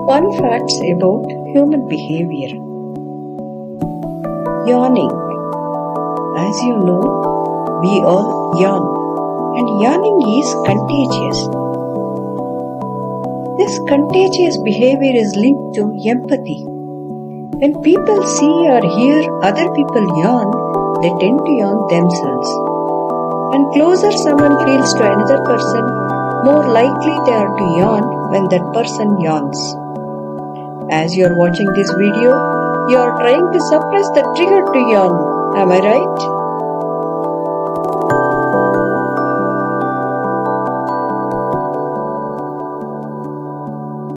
Fun facts about human behavior. Yawning. As you know, we all yawn, and yawning is contagious. This contagious behavior is linked to empathy. When people see or hear other people yawn, they tend to yawn themselves. And closer someone feels to another person, more likely they are to yawn when that person yawns. As you are watching this video, you are trying to suppress the trigger to yawn. Am I right?